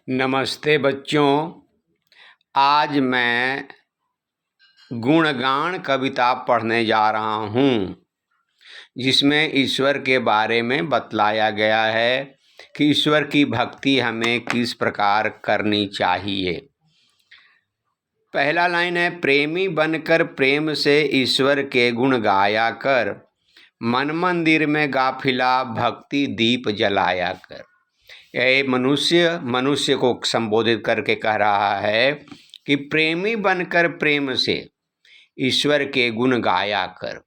नमस्ते बच्चों। आज मैं गुणगान कविता पढ़ने जा रहा हूँ, जिसमें ईश्वर के बारे में बतलाया गया है कि ईश्वर की भक्ति हमें किस प्रकार करनी चाहिए। पहला लाइन है, प्रेमी बनकर प्रेम से ईश्वर के गुण गाया कर, मन मंदिर में गाफिला भक्ति दीप जलाया कर। यह मनुष्य को संबोधित करके कह रहा है कि प्रेमी बनकर प्रेम से ईश्वर के गुण गाया कर।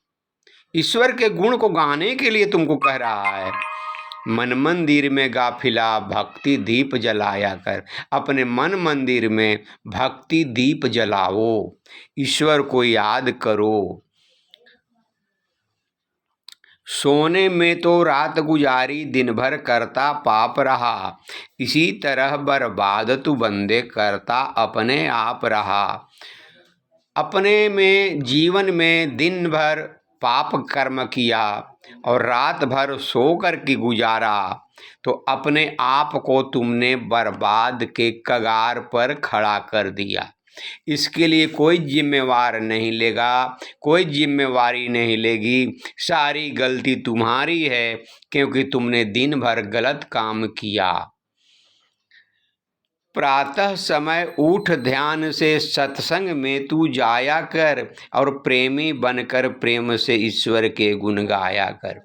ईश्वर के गुण को गाने के लिए तुमको कह रहा है। मन मंदिर में गाफिला भक्ति दीप जलाया कर। अपने मन मंदिर में भक्ति दीप जलाओ, ईश्वर को याद करो। सोने में तो रात गुजारी, दिन भर करता पाप रहा, इसी तरह बर्बाद तू बंदे करता अपने आप रहा। अपने में जीवन में दिन भर पाप कर्म किया और रात भर सो कर के गुजारा, तो अपने आप को तुमने बर्बाद के कगार पर खड़ा कर दिया। इसके लिए कोई जिम्मेवार नहीं लेगा, कोई जिम्मेवारी नहीं लेगी। सारी गलती तुम्हारी है, क्योंकि तुमने दिन भर गलत काम किया। प्रातः समय उठ ध्यान से सत्संग में तू जाया कर, और प्रेमी बनकर प्रेम से ईश्वर के गुण गाया कर।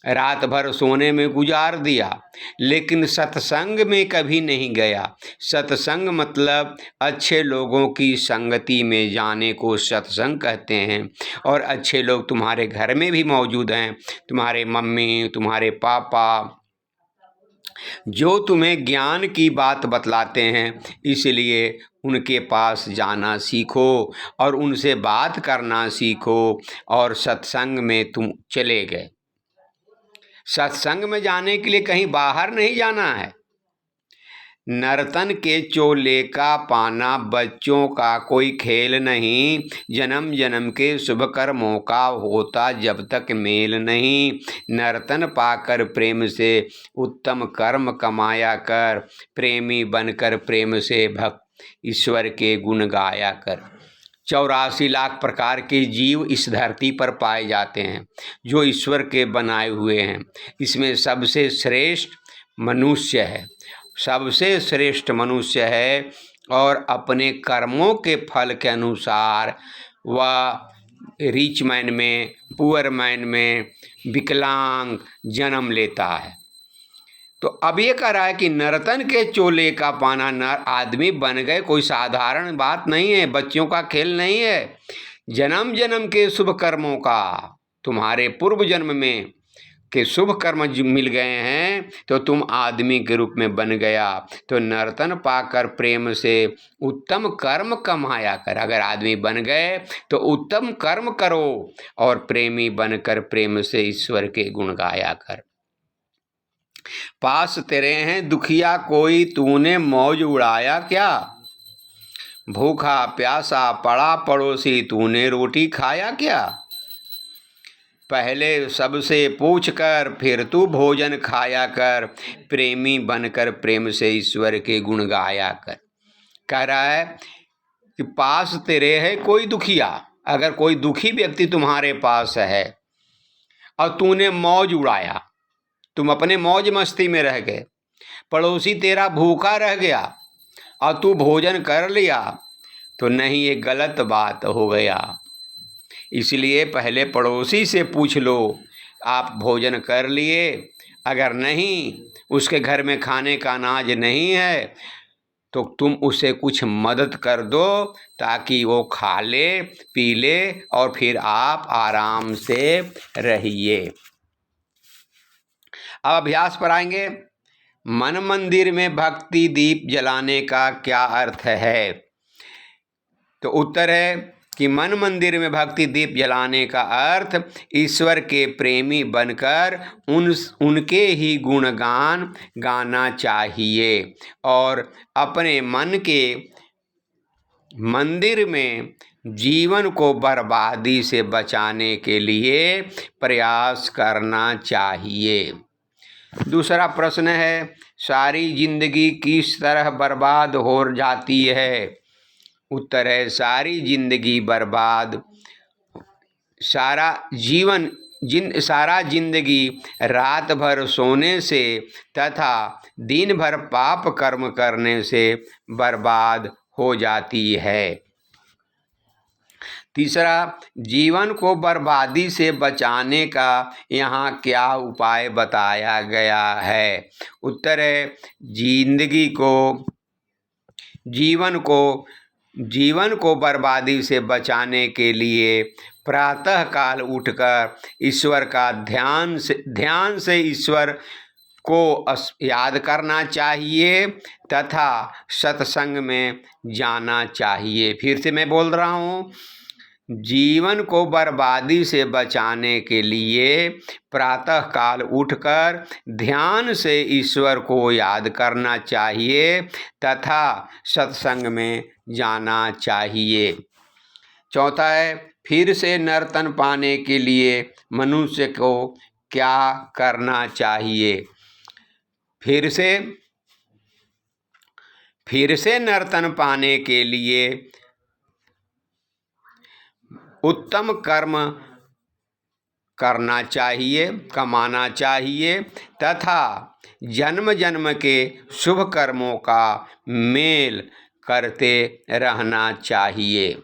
रात भर सोने में गुजार दिया, लेकिन सत्संग में कभी नहीं गया। सत्संग मतलब अच्छे लोगों की संगति में जाने को सत्संग कहते हैं। और अच्छे लोग तुम्हारे घर में भी मौजूद हैं, तुम्हारे मम्मी, तुम्हारे पापा, जो तुम्हें ज्ञान की बात बतलाते हैं। इसलिए उनके पास जाना सीखो और उनसे बात करना सीखो। और सत्संग में तुम चले गए। सत्संग में जाने के लिए कहीं बाहर नहीं जाना है। नर्तन के चोले का पाना बच्चों का कोई खेल नहीं, जन्म जन्म के शुभ कर्मों का होता जब तक मेल नहीं। नर्तन पाकर प्रेम से उत्तम कर्म कमाया कर, प्रेमी बनकर प्रेम से भक्त ईश्वर के गुण गाया कर। 84 लाख प्रकार के जीव इस धरती पर पाए जाते हैं, जो ईश्वर के बनाए हुए हैं। इसमें सबसे श्रेष्ठ मनुष्य है, सबसे श्रेष्ठ मनुष्य है। और अपने कर्मों के फल के अनुसार वह रिच मैन में, पुअर मैन में, विकलांग जन्म लेता है। तो अब ये कह रहा है कि नर्तन के चोले का पाना, नर आदमी बन गए कोई साधारण बात नहीं है, बच्चों का खेल नहीं है। जन्म जन्म के शुभ कर्मों का, तुम्हारे पूर्व जन्म में के शुभ कर्म मिल गए हैं, तो तुम आदमी के रूप में बन गया। तो नर्तन पाकर प्रेम से उत्तम कर्म कमाया कर। अगर आदमी बन गए तो उत्तम कर्म करो, और प्रेमी बनकर प्रेम से ईश्वर के गुण गाया कर। पास तेरे हैं दुखिया कोई, तूने मौज उड़ाया क्या? भूखा प्यासा पड़ा पड़ोसी, तूने रोटी खाया क्या? पहले सबसे पूछ कर फिर तू भोजन खाया कर, प्रेमी बनकर प्रेम से ईश्वर के गुण गाया कर। कह रहा है कि पास तेरे है कोई दुखिया। अगर कोई दुखी व्यक्ति तुम्हारे पास है और तूने मौज उड़ाया, तुम अपने मौज मस्ती में रह गए, पड़ोसी तेरा भूखा रह गया और तू भोजन कर लिया, तो नहीं, ये गलत बात हो गया। इसलिए पहले पड़ोसी से पूछ लो, आप भोजन कर लिए? अगर नहीं, उसके घर में खाने का अनाज नहीं है, तो तुम उसे कुछ मदद कर दो, ताकि वो खा ले पी ले और फिर आप आराम से रहिए। अब अभ्यास पर आएंगे। मन मंदिर में भक्ति दीप जलाने का क्या अर्थ है? तो उत्तर है कि मन मंदिर में भक्ति दीप जलाने का अर्थ ईश्वर के प्रेमी बनकर उनके ही गुणगान गाना चाहिए, और अपने मन के मंदिर में जीवन को बर्बादी से बचाने के लिए प्रयास करना चाहिए। दूसरा प्रश्न है, सारी जिंदगी किस तरह बर्बाद हो जाती है? उत्तर है सारी जिंदगी बर्बाद, सारा जिंदगी रात भर सोने से तथा दिन भर पाप कर्म करने से बर्बाद हो जाती है। तीसरा, जीवन को बर्बादी से बचाने का यहाँ क्या उपाय बताया गया है? उत्तर है जीवन को बर्बादी से बचाने के लिए प्रातः काल उठकर ईश्वर का ध्यान से ईश्वर को याद करना चाहिए तथा सत्संग में जाना चाहिए। फिर से मैं बोल रहा हूँ, जीवन को बर्बादी से बचाने के लिए प्रातः काल उठकर ध्यान से ईश्वर को याद करना चाहिए तथा सत्संग में जाना चाहिए। चौथा है, फिर से नर्तन पाने के लिए मनुष्य को क्या करना चाहिए? फिर से नर्तन पाने के लिए उत्तम कर्म करना चाहिए, कमाना चाहिए तथा जन्म जन्म के शुभ कर्मों का मेल करते रहना चाहिए।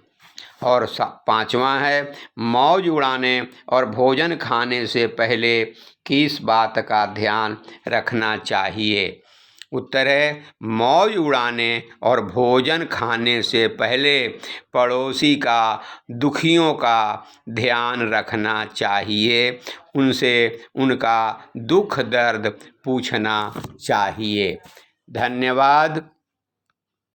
और पांचवा है, मौज उड़ाने और भोजन खाने से पहले किस बात का ध्यान रखना चाहिए? उत्तर है मौज उड़ाने और भोजन खाने से पहले पड़ोसी का, दुखियों का ध्यान रखना चाहिए, उनसे उनका दुख दर्द पूछना चाहिए। धन्यवाद।